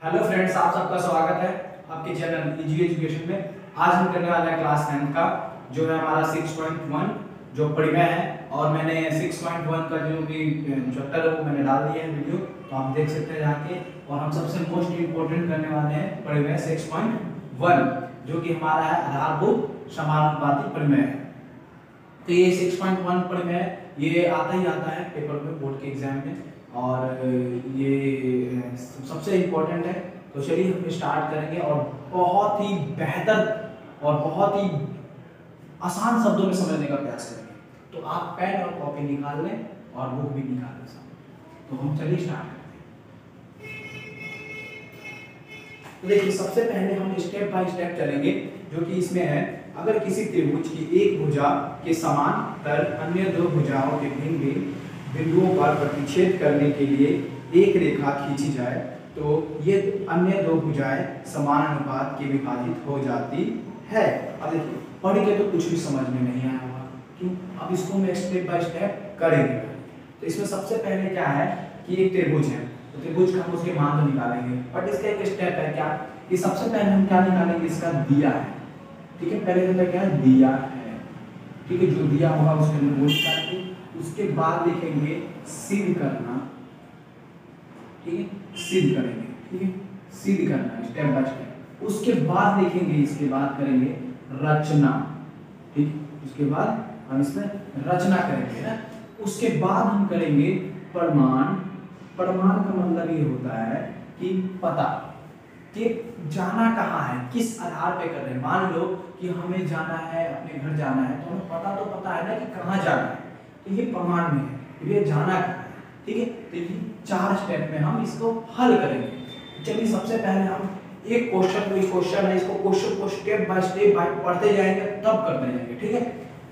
Hello friends, आप सबका स्वागत है आपके चैनल इजी एजुकेशन में। आज हम करने वाले हैं क्लास 10 का जो है हमारा 6.1 जो परिमेय है। और मैंने 6.1 का जो भी चैप्टर है वो मैंने डाल दिया है वीडियो, तो आप देख सकते हैं जाके। और हम सबसे मोस्ट इम्पोर्टेंट करने वाले हैं परिमेय 6.1 जो कि हमारा है आधारभूत समानुपाती परिमेय है। तो ये 6.1 परिमेय ये आता ही आता है पेपर में, बोर्ड के एग्जाम में, और ये सबसे इम्पोर्टेंट है। तो चलिए हम स्टार्ट करेंगे और बहुत ही बेहतर और बहुत ही आसान शब्दों में समझने का प्रयास करेंगे। तो आप पेन और कॉपी निकाल लें और बुक भी निकाल लें साथ। तो हम चलिए स्टार्ट करते हैं। तो देखिए, सबसे पहले हम स्टेप बाय स्टेप चलेंगे जो कि इसमें है। अगर किसी त्रिभुज की एक भुजा के समांतर अन्य दो भुजाओं के भिन्न भिन्न बिंदुओं पर प्रतिच्छेद करने के लिए एक रेखा खींची जाए तो ये अन्य दो भुजाएं समान अनुपात के विभाजित हो जाती है। अब देखिए, पढ़ के तो कुछ भी समझ में नहीं आया होगा, क्यों? अब इसको हम स्टेप बाय स्टेप करेंगे। तो इसमें सबसे पहले क्या है कि एक त्रिभुज है, तो त्रिभुज का हम उसके मान तो निकालेंगे, बट इसका एक स्टेप है क्या कि सबसे पहले हम क्या निकालेंगे, इसका दिया है। ठीक है, पहले होता क्या है, दिया है। ठीक है, जो दिया होगा उसके अंदर वो निकालेंगे। उसके बाद लिखेंगे सिद्ध करना। ठीक है, सिद्ध करेंगे। ठीक है, सिद्ध करना स्टेप बाय स्टेप। उसके बाद लिखेंगे, इसके बाद करेंगे रचना। ठीक, उसके बाद हम इसमें रचना करेंगे ना। उसके बाद हम करेंगे प्रमाण। प्रमाण का मतलब ये होता है कि पता कि जाना कहाँ है, किस आधार पे कर रहे हैं। मान लो कि हमें जाना है, अपने घर जाना है, तो हमें पता है ना कि कहाँ जाना है, तो ये प्रमाण में है, ये जाना कहाँ है। ठीक है, तो ये 4 स्टेप में हम इसको हल करेंगे। चलिए, सबसे पहले हम एक क्वेश्चन है, इसको क्वेश्चन को स्टेप बाय स्टेप पढ़ते जाएंगे, तब करते जाएंगे। ठीक है,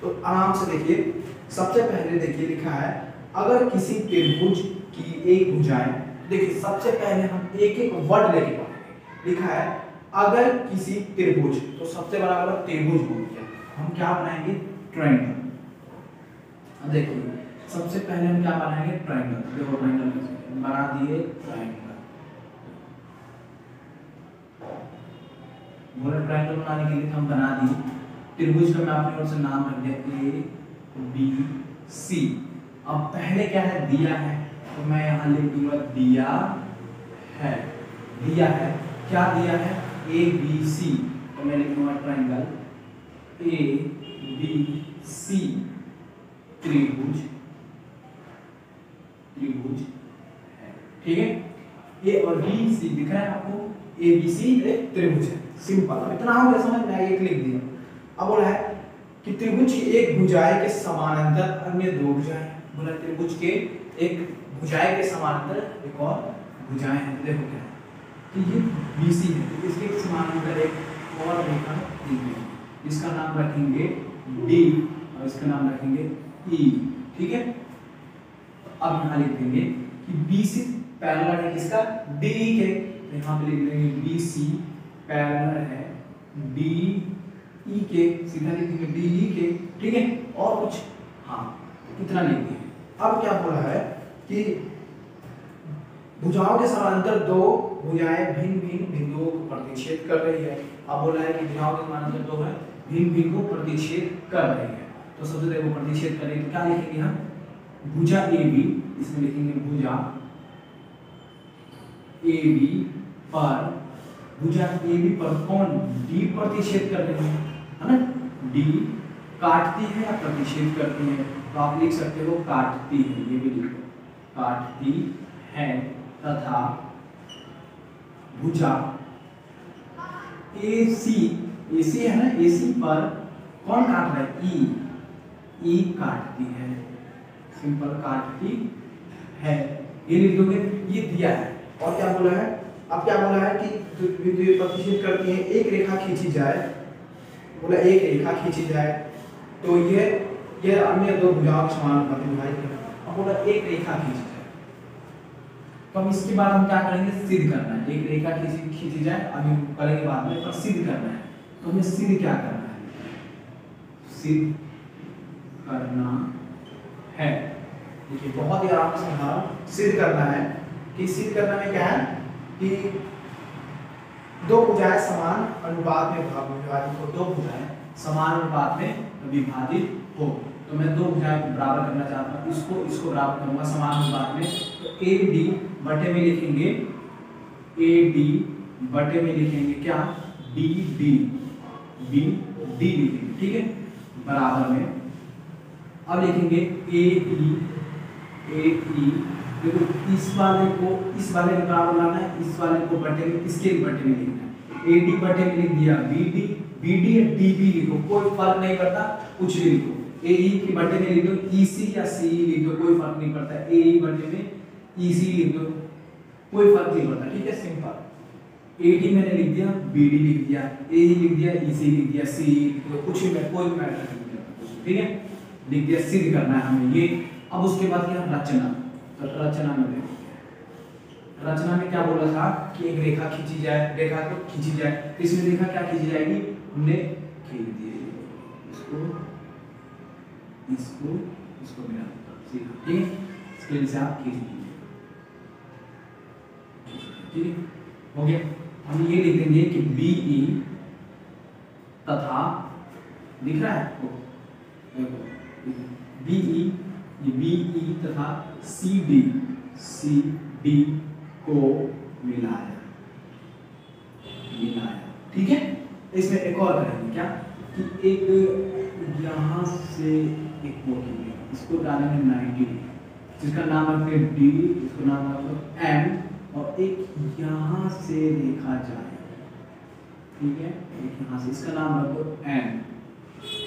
तो आराम से देखिए। सबसे पहले देखिए लिखा है, अगर किसी त्रिभुज की एक भुजाएं, देखिए सबसे पहले हम एक एक वर्ड लेके पढ़ेंगे। लिखा है अगर किसी त्रिभुज, तो सबसे बड़ा वाला त्रिभुज बोल दिया, हम क्या बनाएंगे, ट्रायंगल। अब देखिए, सबसे पहले हम क्या बनाएंगे, ट्रायंगल। देखो ट्रायंगल बना दिए, ट्रायंगल बोले ट्रायंगल बनाने के लिए हम बना दिए। त्रिभुज का मैं अपनी ओर से नाम रख दिया ए बी सी। अब पहले क्या है, दिया है, तो मैं यहाँ लिख दूंगा दिया है। दिया है, क्या दिया है, ए बी सी, तो मैं लिखूंगा ट्रायंगल ए बी सी त्रिभुज है। ठीक है, ए और बी सी दिख रहा है आपको, ए बी सी एक त्रिभुज है। सिंपल, अब इतना हो गया समझ में, एक लिख दिया। अब बोला है कि त्रिभुज की एक भुजाएं के समानांतर अन्य दो भुजाएं, बोला त्रिभुज के एक भुजाएं के समानांतर एक और भुजाएं हैं। देखो क्या है, तो ये BC है, तो इसके समानांतर एक और रेखा दी गई है, इसका नाम रखेंगे D और इसका नाम रखेंगे E। ठीक है, अब यहाँ लिख देंगे कि BC पैरेलल है किसका, DE के, तो यहाँ पे लिख देंगे BC पैरेलल है DE के, सीधा लिख देंगे DE के। ठीक है, और कुछ, हाँ इतना लिख दिए। अब क्या बोला है कि भुजाओं के समानांतर दो भुजाएं भिन्न भिन्न बिंदुओं को प्रतिच्छेद कर रही है। अब बोला है कि भुजाओं के समानांतर दो है भिन्न भिन्न को प्रतिच्छेद कर रही है, तो सबसे पहले वो प्रतिच्छेद करेंगे, तो क्या लिखेंगे हम, भुजा AB, इसमें लिखेंगे भुजा AB पर, भुजा AB पर कौन, D प्रतिच्छेद कर रही है ना। D काटती है या प्रतिच्छेद करती है, तो आप लिख सकते हो काटती है, ये भी लिखो काटती है, तथा भुजा AC है ना, AC पर कौन काट रहा है, E काटती है, सिंपल काटती है, ये लिख दोगे। ये दिया है। और क्या बोला है, अब क्या बोला है कि प्रतिच्छेद करती है, एक रेखा खींची जाए, बोला एक रेखा खींची जाए तो ये अन्य दो भुजाओं के समानुपाती विभाजित करें। अब बोला एक रेखा खींची जाए, तो हम इसके बाद हम क्या करेंगे, सिद्ध करना है। एक रेखा खींची जाए, अभी करेंगे बाद में, पर सिद्ध करना है। तो हमें सिद्ध क्या करना है, सिद्ध करना है। देखिए बहुत ही आराम से सिद्ध करना है कि सिद्ध करना में क्या है कि दो भुजाएं समान अनुपात में विभाजित हो, दो भुजाएं समान अनुपात में विभाजित हो। तो मैं दो भुजाएं को बराबर करना चाहता हूँ, इसको बराबर करूंगा समान अनुपात में। तो ए डी बटे में लिखेंगे, ए डी बटे में लिखेंगे क्या, डी डी, बी डी लिखेंगे, ठीक है, बराबर में। अब लिखेंगे ए ई, देखो इस वाले के बराबर लाना है, इस वाले को बटे में, इसके बटे में लिखना है। ए डी बटे में लिख दिया बी डी या डी बी लिखो, कोई फर्क नहीं पड़ता, कुछ भी लिखो। ए ई के बटे में लिख दो ई सी या सी ई लिख दो, कोई फर्क नहीं पड़ता। ए ई बटे में ई सी लिख दो, कोई फर्क नहीं पड़ता, ठीक है, सिंपल। ए डी मैंने लिख दिया, बी डी लिख दिया, ए ई लिख दिया, ई सी लिख दिया, सी लिख दिया, कुछ भी कोई मैटर नहीं करता, ठीक है, लिख दिया। सिद्ध करना है हमें ये। अब उसके बाद क्या, रचना। तो रचना में देखो, रचना में क्या बोला था कि एक रेखा खींची जाए, रेखा तो खींची जाए, तो इसमें रेखा क्या खींची जाएगी, हमने खींच दी इसको मेरा ठीक है, इसके लिए आप खींच लीजिए, ठीक है, हो गया। हम ये लिख देंगे कि बी ई तथा, दिख रहा है बी ई तथा सी डी को मिलाया, ठीक है। इसमें एक और करेंगे क्या कि एक यहाँ से एक वो कीजिए, इसको डालेंगे 90, जिसका नाम रखते हैं डी, इसको नाम रखते हैं एम, और एक यहाँ से देखा जाए, ठीक है, एक यहाँ से, इसका नाम रखो एन,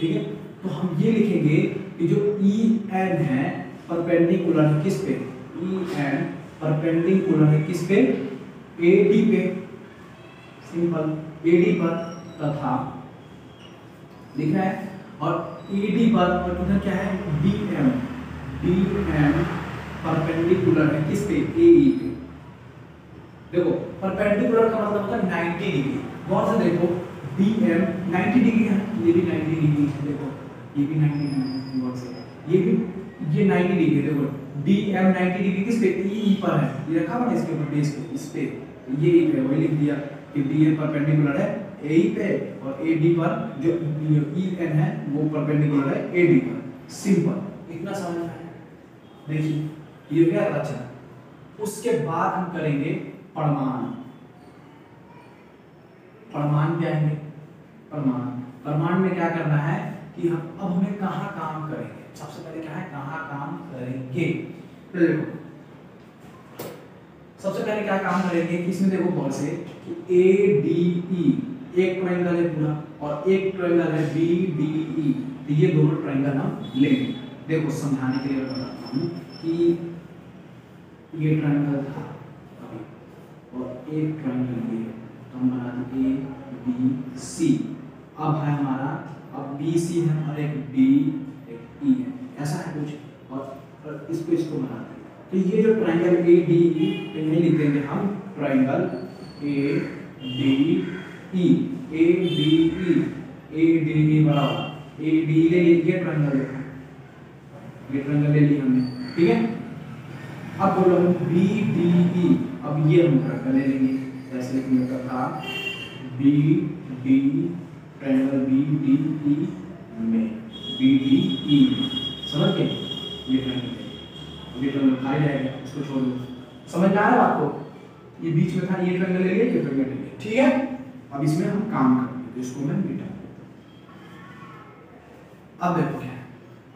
ठीक है। तो हम ये लिखेंगे कि जो ई एन है परपेंडिकुलर है किस पे, ई एन परपेंडिकुलर है किस पे, ए डी पे, सिंपल, ए डी पर, तथा लिख रहा है, और ए डी पर, और उधर क्या है, डी एम परपेंडिकुलर है किस पे, ए ई पे। देखो परपेंडिकुलर का मतलब होता है 90 डिग्री, गौर से देखो, डी एम 90 डिग्री है, ये भी 90 डिग्री है, देखो ये भी 90 डिग्री, गौर से ये 90 डिग्री, देखो डी एम 90 डिग्री किस पे, ई पर है, ये रखा हुआ है इसके ऊपर बेस पे, इस पे ये ई पे, वही लिख दिया कि डी एम परपेंडिकुलर है ए ई पे, और ए डी पर जो ई एन है वो परपेंडिकुलर है ए डी पर, सिंपल, इतना समझ में आया। देखिए ये क्या रचना। उसके बाद हम करेंगे प्रमाण। प्रमाण क्या है, प्रमाण में क्या करना है कि हम अब हमें कहाँ काम करेंगे, सबसे पहले क्या है, कहाँ काम करेंगे। तो देखो सबसे पहले क्या काम करेंगे कि इसमें देखो बहुत से कि ए डी ई एक ट्रायंगल है पूरा, और एक ट्रायंगल है बी डी ई, तो ये दोनों ट्रायंगल हम लेंगे। देखो समझाने के लिए बताता हूँ कि ये ट्रायंगल था अभी, और एक ट्रायंगल ये, तो हम बना देंगे ए बी सी। अब है हमारा, अब बी सी है और एक डी एक ई है, ऐसा है कुछ, और इसको बना देंगे। तो ये जो ट्रायंगल ए डी ई, तो यही लिख देंगे हम triangle A D E, A D ई बराबर ए डी ले लीजिए ट्रायंगल, ये ट्रायंगल ले लिया हमने, ठीक है। अब बोलो बी डी ई, अब ये हम ट्रायंगल ले लेंगे, जैसे लिखने का था B D, triangle B D E में, बी डी ई, समझ गए, ये ट्रायंगल खाली जाएगा, इसको छोड़ दो। समझ में आ रहा है आपको, ये बीच में था, ये ट्रायंगल ले लिया, ये ट्रायंगल ले लिया, ठीक है। अब इसमें हम काम करेंगे, तो इसको मैं मिटा। अब देखो क्या है,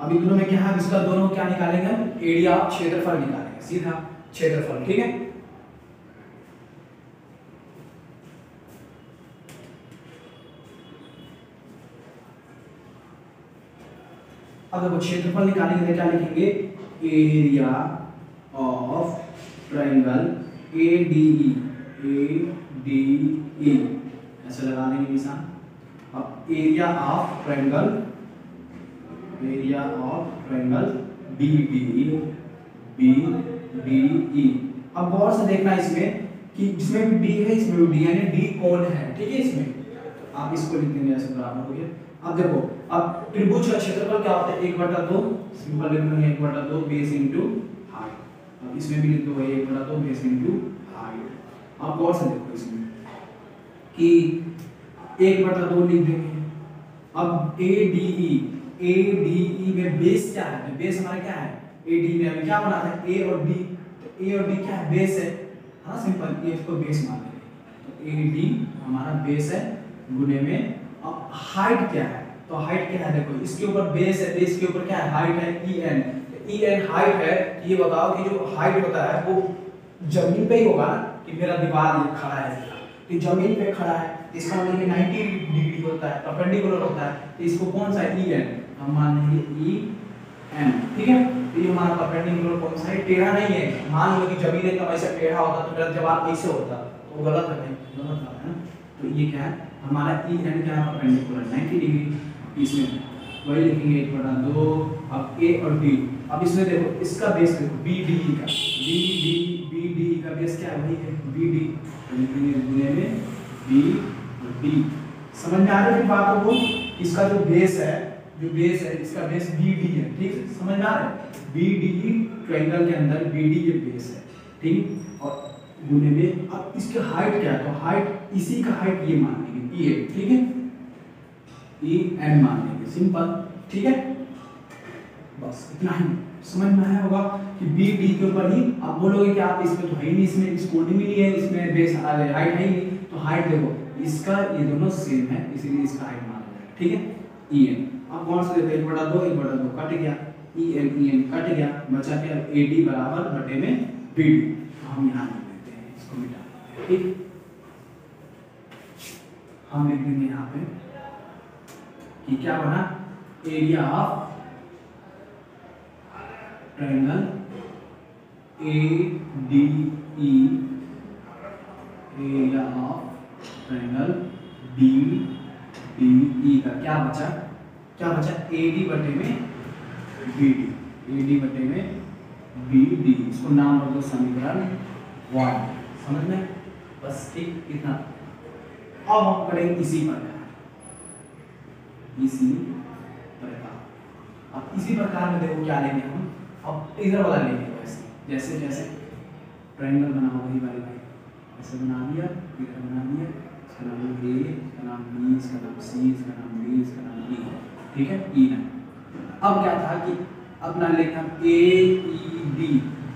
अभी दोनों में क्या है, इसका दोनों क्या निकालेंगे, एरिया ऑफ क्षेत्रफल निकालेंगे, सीधा क्षेत्रफल, ठीक है। अब देखो क्षेत्रफल निकालेंगे तो क्या लिखेंगे, area of triangle A D E, ऐसे लगा देंगे निशान। अब area of triangle B D E. अब गौर से देखना इसमें कि जिसमें भी डी है इसमें भी डी, यानी डी कोण है, ठीक है। इसमें तो आप इसको लिख देंगे ऐसे बराबर हो गया। अब देखो, अब त्रिभुज का क्षेत्रफल क्या होता है, 1/2, सिंपल लिख देंगे 1/2 बेस इनटू हाइट। अब इसमें भी लिख दो 1/2 बेस इनटू हाइट। अब गौर से देखो इसमें कि कि 1/2 लिख देंगे। अब ADE में बेस क्या है, तो बेस हमारा क्या है, AD में हमें क्या बना था A और D, तो A और D क्या है, बेस है, हाँ सिंपल, ये इसको बेस मान लेंगे, तो AD हमारा बेस है गुने में। अब हाइट क्या है, तो हाइट क्या है, देखो इसके ऊपर बेस है, बेस के ऊपर क्या है, हाइट है EN, तो EN हाइट है। ये बताओ कि जो हाइट होता है वो जमीन पे ही होगा ना, कि मेरा दीवार ये खड़ा है, तो जमीन पे खड़ा है, इसका मतलब कि 90 डिग्री होता है, परपेंडिकुलर होता है, तो इसको कौन सा है, EN, हम मान लेंगे EN, ठीक है। तो ये हमारा परपेंडिकुलर कौन सा है, टेढ़ा नहीं है। मान लो कि जमीन एकदम ऐसे टेढ़ा होता तो मेरा जवाब ऐसे होता, तो वो गलत है भाई, गलत है ना। तो ये क्या है हमारा EN क्या है, परपेंडिकुलर 90 डिग्री, इसमें वही लिखेंगे 1/2। अब A और D, अब इसमें देखो इसका बेस देखो BDE का, BDE का बेस क्या है, वही है BD, तो लिखेंगे गुने में B और D। समझ में आ रही है बातों को, इसका जो बेस है, इसका बेस BD है, ठीक है, समझ में आ रहा है, BDE ट्रायंगल के अंदर BD ये बेस है, ठीक, और गुने में। अब इसकी हाइट क्या है, तो हाइट इसी का हाइट ये मान लेंगे EN, ठीक है, EN मान लेंगे, सिंपल, ठीक है, बस इतना ही समझ में आया होगा कि BD के ऊपर ही। आप बोलोगे कि आप इसमें तो है ही नहीं, इसमें इस कोण में नहीं है, इसमें बेस हाइट है ही नहीं, तो हाइट देखो इसका ये दोनों सेम है, इसीलिए इसका हाइट मान लिया, ठीक है। EN अब कौन सा देते हैं, 1/2 कट गया, EN कट गया, बचा क्या, AD बराबर बटे में BD, तो हम यहाँ लिख देते हैं, इसको मिटा देते हैं, ठीक। हम लिख देंगे यहाँ पे कि क्या बना, area of triangle ADE, area of triangle BDE का क्या बचा, AD बटे में BD, AD बटे में BD, इसको नाम रख दो समीकरण 1, समझ में, बस ठीक इतना। अब हम करेंगे इसी प्रकार, अब इसी प्रकार में देखो क्या लेंगे हम, अब इधर वाला लेंगे, वैसे जैसे ट्रायंगल बना हुआ, वही वाली भाई ऐसे बना दिया, इधर बना दिया, इसका नाम A, इसका नाम B, इसका नाम C, इसका नाम D, इसका नाम E, ठीक है, E ना। अब क्या था कि अपना लेंगे हम AED,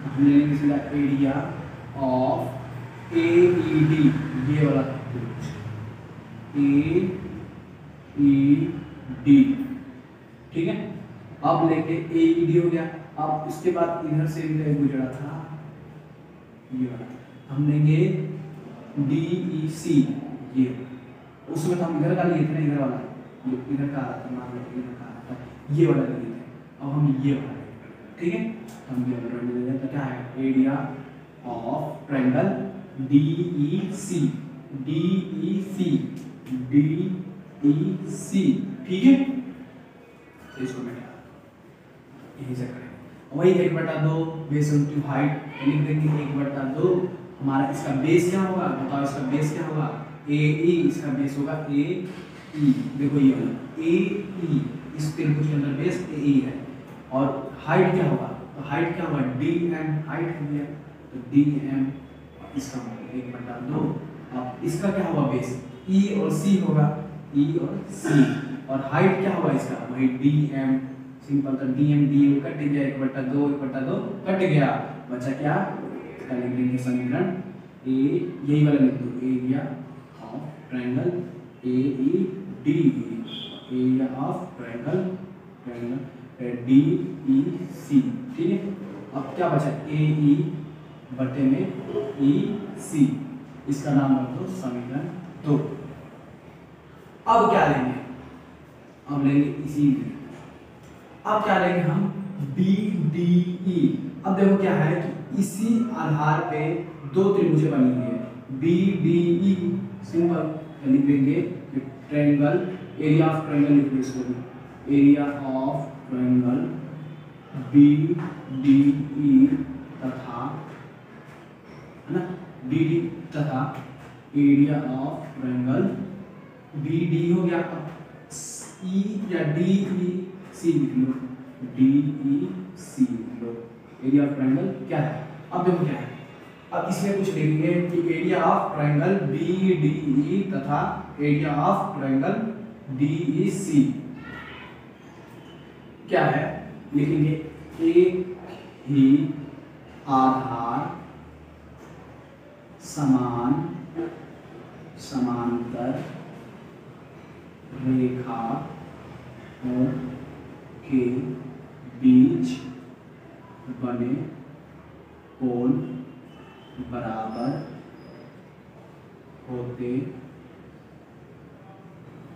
हम लेंगे सीधा एरिया ऑफ AED, ये वाला AED, ठीक है। अब लेके AED हो गया, अब इसके बाद इधर से इधर गुजरा था ये वाला, हम लेंगे DEC, ये उसमें तो हम इधर का लिए थे ना, इधर वाला इधर का आ रहा था, मान लो इधर का आ रहा था, ये वाला लिए थे, अब हम ये वाला, ठीक है, हम ये वाला ले लेते हैं, तो क्या है, एरिया ऑफ ट्रायंगल DEC, ठीक है। तो इसको मैं यही से करेंगे, वही 1/2 बेस ऑन हाइट लिख देंगे, 1/2 हमारा इसका बेस क्या होगा, बताओ इसका बेस क्या होगा, AE, इसका बेस होगा AE, देखो ये वाला AE, इस त्रिभुज के अंदर बेस AE है, और हाइट क्या होगा, तो हाइट क्या होगा, DM, हाइट हो गया, तो DM, इसका 1/2, अब इसका क्या होगा बेस, E और C होगा, E और C, और हाइट क्या होगा इसका, वही DM, सिंपल, तो DM कट गया, 1/2 कट गया, बचा क्या, इसका लिख देंगे समीकरण A, यही वाला लिख दो, area of triangle AED, area of triangle DEC, ठीक है। अब क्या बचा, AE बटे में EC, इसका नाम रख दो समीकरण 2। अब क्या लेंगे, अब लेंगे इसी, अब क्या लेंगे हम, BDE। अब देखो क्या है कि इसी आधार पे दो त्रिभुजें बनी हुई है, BDE, सिंपल लिख देंगे ट्रायंगल, एरिया ऑफ ट्रायंगल लिख दो इसको, एरिया ऑफ ट्रायंगल BDE तथा, है ना, BD तथा एरिया ऑफ ट्रायंगल BD हो गया, E या DEC लिख लो, DEC लिख लो, एरिया ऑफ ट्रायंगल क्या है। अब देखो क्या है, अब इसमें कुछ लिखेंगे कि एरिया ऑफ ट्रायंगल BDE तथा एरिया ऑफ ट्रायंगल DEC क्या है, लिखेंगे एक ही आधार समान समांतर रेखा के बीच बने कोण बराबर होते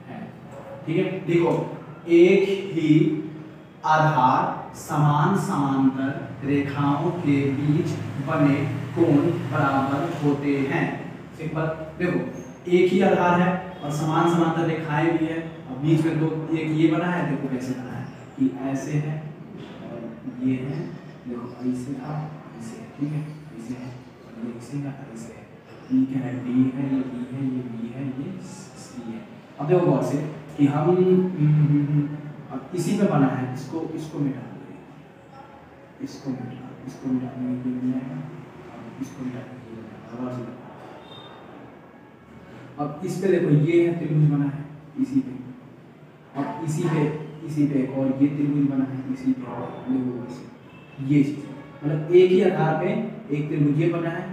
हैं। ठीक है, देखो एक ही आधार समान समांतर रेखाओं के बीच बने कोण बराबर होते हैं। सिंपल, देखो एक ही आधार है और समान समांतर रेखाएं भी है, और बीच में दो, एक ये बना है, देखो कैसे बना है कि ऐसे है और ये है, देखो ऐसे था ऐसे, ठीक है, ऐसे है और ये ऐसे है ऐसे है, ई क्या है, डी है, ये ई है, ये बी है, ये सी है। अब देखो गौर से कि हम अब इसी पे बना है, इसको मिटा देंगे, इसको मिटाने के लिए मिल जाएगा, और इसको मिटाने के लिए मिल जाएगा। अब इस पे देखो ये है त्रिभुज बना है इसी पे, और इसी पे एक और ये त्रिभुज बना है इसी पे, देखो इसे ये चीज मतलब एक ही आधार पे एक त्रिभुज ये बना है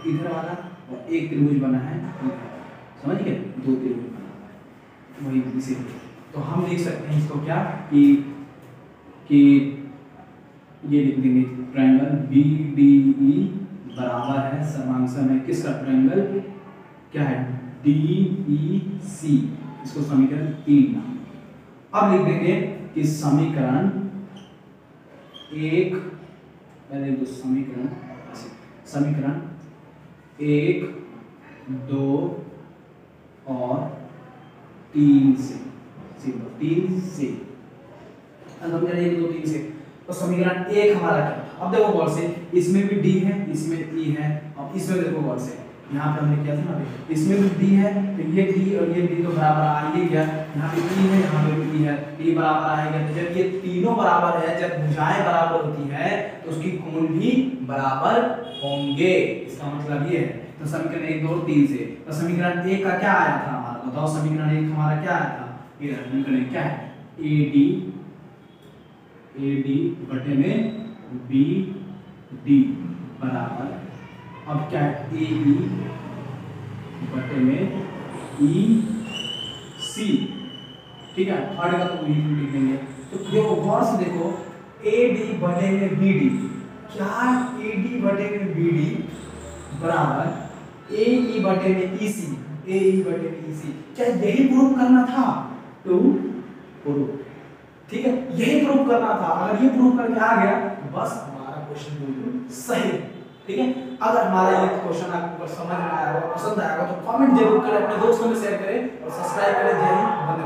इधर वाला, और एक त्रिभुज बना है इधर, समझ गए, दो त्रिभुज बना है वही इसे। तो हम लिख सकते हैं इसको क्या कि ये लिख देंगे ट्रायंगल BDE बराबर है सर्वांशम है किसका, ट्रायंगल क्या है DEC, इसको समीकरण 3 नाम। अब लिख देंगे कि समीकरण एक, पहले दो समीकरण 1, 2 और 3 से, सिंपल 3 से, समीकरण 1, 2, 3 से। तो समीकरण 1 हमारा क्या था, अब देखो गौर से, इसमें भी D है, इसमें E है, और इसमें देखो गौर से, यहाँ पे हमने किया था ना, इसमें भी D है, तो ये D और ये D तो बराबर आ ही गया, यहाँ पे E है, यहाँ पे भी E है, D बराबर आएगा। तो जब ये तीनों बराबर है, जब भुजाएं बराबर होती है तो उसकी कोण भी बराबर होंगे, इसका मतलब ये है। तो समीकरण 1, 2 और 3 से, तो समीकरण 1 का क्या आया था हमारा, बताओ समीकरण 1 हमारा क्या आया था, ये समीकरण क्या है, AD बटे में BD बराबर, अब क्या है, AE बटे में EC, ठीक है, थर्ड का तो यही लिख देंगे। तो देखो गौर से देखो, AD बटे में BD, क्या AD बटे में BD बराबर AE बटे में EC, AE बटे में EC, क्या यही प्रूव करना था, तो प्रूव, ठीक है, यही प्रूव करना था। अगर ये प्रूव करके आ गया तो बस हमारा क्वेश्चन बिल्कुल सही, ठीक है। अगर हमारा ये क्वेश्चन आपको समझ में आया हो, पसंद आया हो, तो कमेंट जरूर करें, अपने दोस्तों में शेयर करें और सब्सक्राइब करें। जय हिंद, धन्यवाद।